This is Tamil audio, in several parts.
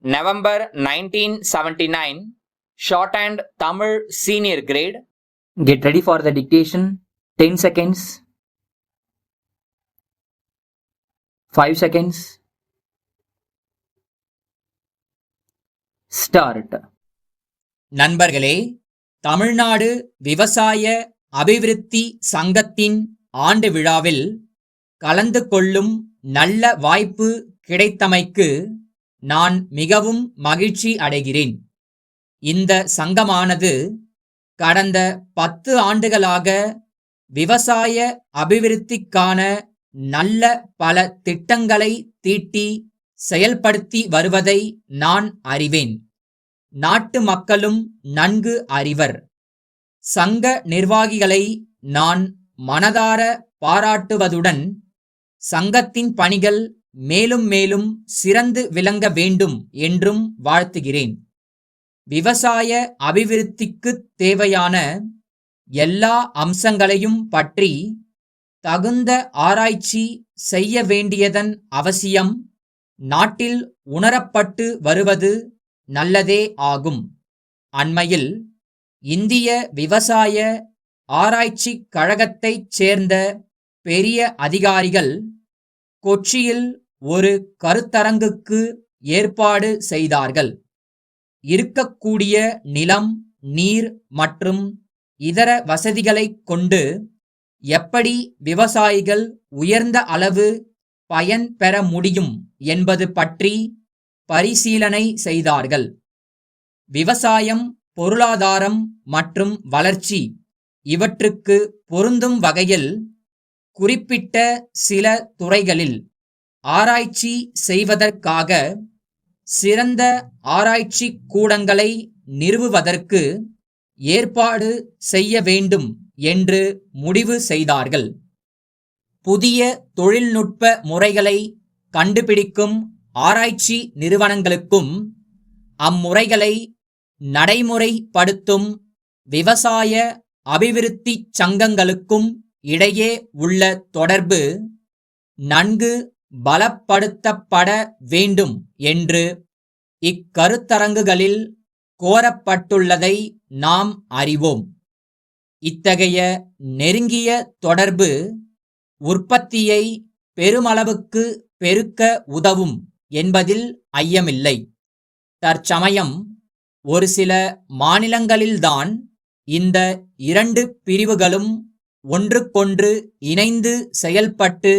November 1979, Shorthand Tamil Senior Grade. Get ready for the dictation. 10 seconds. 5 seconds. Start. நண்பர்களே, தமிழ்நாடு விவசாய அபிவிருத்தி சங்கத்தின் ஆண்டு விழாவில் கலந்து கொள்ளும் நல்ல வாய்ப்பு கிடைத்தமைக்கு நான் மிகவும் மகிழ்ச்சி அடைகிறேன். இந்த சங்கமானது கடந்த 10 ஆண்டுகளாக விவசாய அபிவிருத்திக்கான நல்ல பல திட்டங்களை தீட்டி செயல்படுத்தி வருவதை நான் அறிவேன். நாட்டு மக்களும் நன்கு அறிவர். சங்க நிர்வாகிகளை நான் மனதார பாராட்டுவதுடன் சங்கத்தின் பணிகள் மேலும் மேலும் சிறந்து விளங்க வேண்டும் என்றும் வாழ்த்துகிறேன். விவசாய அபிவிருத்திக்கு தேவையான எல்லா அம்சங்களையும் பற்றி தகுந்த ஆராய்ச்சி செய்ய வேண்டியதன் அவசியம் நாட்டில் உணரப்பட்டு வருவது நல்லதே ஆகும். அண்மையில் இந்திய விவசாய ஆராய்ச்சிக் கழகத்தைச் சேர்ந்த பெரிய அதிகாரிகள் கொச்சியில் ஒரு கருத்தரங்குக்கு ஏற்பாடு செய்தார்கள். இருக்கக்கூடிய நிலம், நீர் மற்றும் இதர வசதிகளைக் கொண்டு எப்படி விவசாயிகள் உயர்ந்த அளவு பயன் பெற முடியும் என்பது பற்றி பரிசீலனை செய்தார்கள். விவசாயம், பொருளாதாரம் மற்றும் வளர்ச்சி இவற்றுக்கு பொருந்தும் வகையில் குறிப்பிட்ட சில துறைகளில் ஆராய்ச்சி செய்வதற்காக சிறந்த ஆராய்ச்சி கூடங்களை நிறுவுவதற்கு ஏற்பாடு செய்ய வேண்டும் என்று முடிவு செய்தார்கள். புதிய தொழில்நுட்ப முறைகளை கண்டுபிடிக்கும் ஆராய்ச்சி நிறுவனங்களுக்கும் அம்முறைகளை நடைமுறைப்படுத்தும் விவசாய அபிவிருத்தி சங்கங்களுக்கும் இடையே உள்ள தொடர்பு நன்கு பலப்படுத்தப்பட வேண்டும் என்று இக்கருத்தரங்குகளில் கோரப்பட்டுள்ளதை நாம் அறிவோம். இத்தகைய நெருங்கிய தொடர்பு உற்பத்தியை பெருமளவுக்கு பெருக்க உதவும் என்பதில் ஐயமில்லை. தற்சமயம் ஒரு சில மாநிலங்களில்தான் இந்த 2 பிரிவுகளும் ஒன்றுக்கொன்று இணைந்து செயல்பட்டு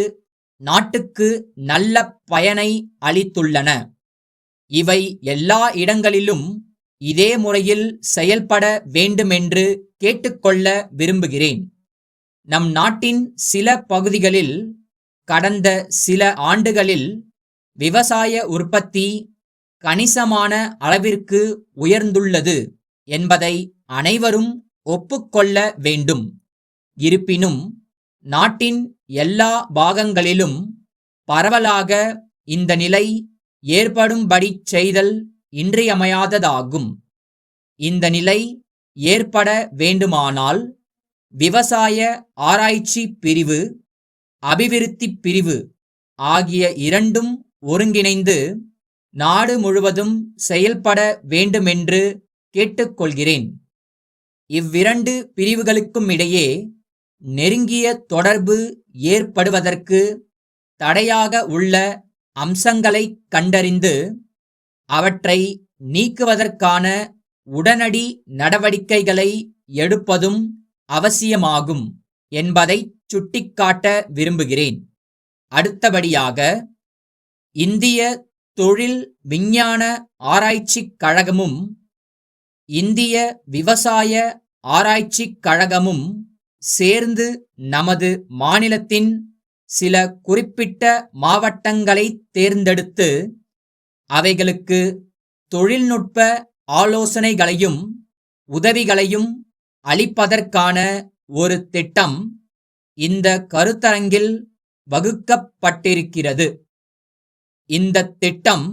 நாட்டுக்கு நல்ல பயனை அளித்துள்ளன. இவை எல்லா இடங்களிலும் இதே முறையில் செயல்பட வேண்டுமென்று கேட்டுக்கொள்ள விரும்புகிறேன். நம் நாட்டின் சில பகுதிகளில் கடந்த சில ஆண்டுகளில் விவசாய உற்பத்தி கணிசமான அளவிற்கு உயர்ந்துள்ளது என்பதை அனைவரும் ஒப்புக்கொள்ள வேண்டும். இருப்பினும் நாட்டின் எல்லா பாகங்களிலும் பரவலாக இந்த நிலை ஏற்படும்படி செய்தல் இன்றியமையாததாகும். இந்த நிலை ஏற்பட வேண்டுமானால் விவசாய ஆராய்ச்சி பிரிவு, அபிவிருத்தி பிரிவு ஆகிய இரண்டும் ஒருங்கிணைந்து நாடு முழுவதும் செயல்பட வேண்டுமென்று கேட்டுக்கொள்கிறேன். இவ்விரண்டு பிரிவுகளுக்கும் இடையே நெருங்கிய தொடர்பு ஏற்படுவதற்கு தடையாக உள்ள அம்சங்களை கண்டறிந்து அவற்றை நீக்குவதற்கான உடனடி நடவடிக்கைகளை எடுப்பதும் அவசியமாகும் என்பதை சுட்டிக்காட்ட விரும்புகிறேன். அடுத்தபடியாக இந்திய தொழில் விஞ்ஞான ஆராய்ச்சிக் கழகமும் இந்திய விவசாய ஆராய்ச்சிக் கழகமும் சேர்ந்து நமது மாநிலத்தின் சில குறிப்பிட்ட மாவட்டங்களை தேர்ந்தெடுத்து அவைகளுக்கு தொழில்நுட்ப ஆலோசனைகளையும் உதவிகளையும் அளிப்பதற்கான ஒரு திட்டம் இந்த கருத்தரங்கில் வகுக்கப்பட்டிருக்கிறது. இந்த திட்டம்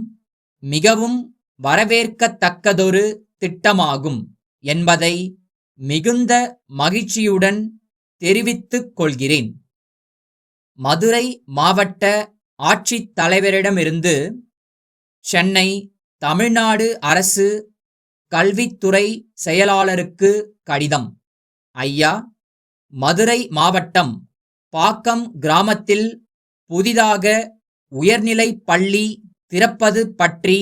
மிகவும் வரவேற்கத்தக்கதொரு திட்டமாகும் என்பதை மிகுந்த மகிழ்ச்சியுடன் தெரிவித்துக் கொள்கிறேன். மதுரை மாவட்ட ஆட்சித் தலைவரிடமிருந்து சென்னை தமிழ்நாடு அரசு கல்வித்துறை செயலாளருக்கு கடிதம். ஐயா, மதுரை மாவட்டம் பாக்கம் கிராமத்தில் புதிதாக உயர்நிலை பள்ளி திறப்பது பற்றி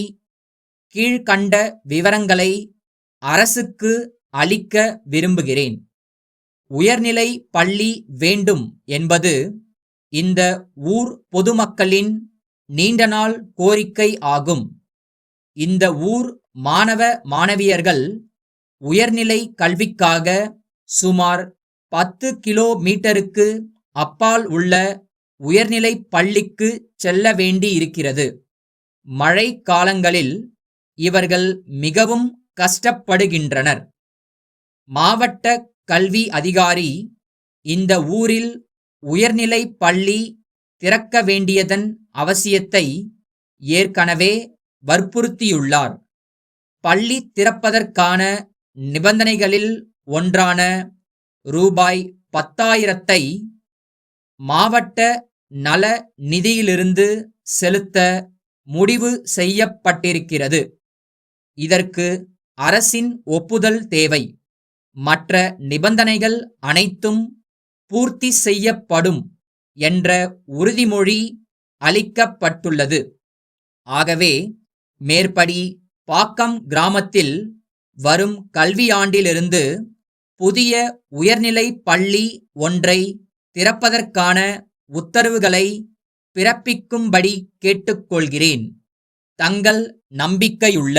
கீழ்க்கண்ட விவரங்களை அரசுக்கு அளிக்க விரும்புகிறேன். உயர்நிலை பள்ளி வேண்டும் என்பது இந்த ஊர் பொதுமக்களின் நீண்டநாள் கோரிக்கை ஆகும். இந்த ஊர் மாணவ மாணவியர்கள் உயர்நிலை கல்விக்காக சுமார் 10 கிலோமீட்டருக்கு அப்பால் உள்ள உயர்நிலை பள்ளிக்கு செல்ல வேண்டியிருக்கிறது. மழை காலங்களில் இவர்கள் மிகவும் கஷ்டப்படுகின்றனர். மாவட்ட கல்வி அதிகாரி இந்த ஊரில் உயர்நிலை பள்ளி திறக்க வேண்டியதன் அவசியத்தை ஏற்கனவே வற்புறுத்தியுள்ளார். பள்ளி திறப்பதற்கான நிபந்தனைகளில் ஒன்றான ரூபாய் 10,000 மாவட்ட நல நிதியிலிருந்து செலுத்த முடிவு செய்யப்பட்டிருக்கிறது. இதற்கு அரசின் ஒப்புதல் தேவை. மற்ற நிபந்தனைகள் அனைத்தும் பூர்த்தி செய்யப்படும் என்ற உறுதிமொழி அளிக்கப்பட்டுள்ளது. ஆகவே மேற்படி பாக்கம் கிராமத்தில் வரும் கல்வியாண்டிலிருந்து புதிய உயர்நிலை பள்ளி ஒன்றை திறப்பதற்கான உத்தரவுகளை பிறப்பிக்கும்படி கேட்டுக்கொள்கிறேன். தங்கள் நம்பிக்கையுள்ள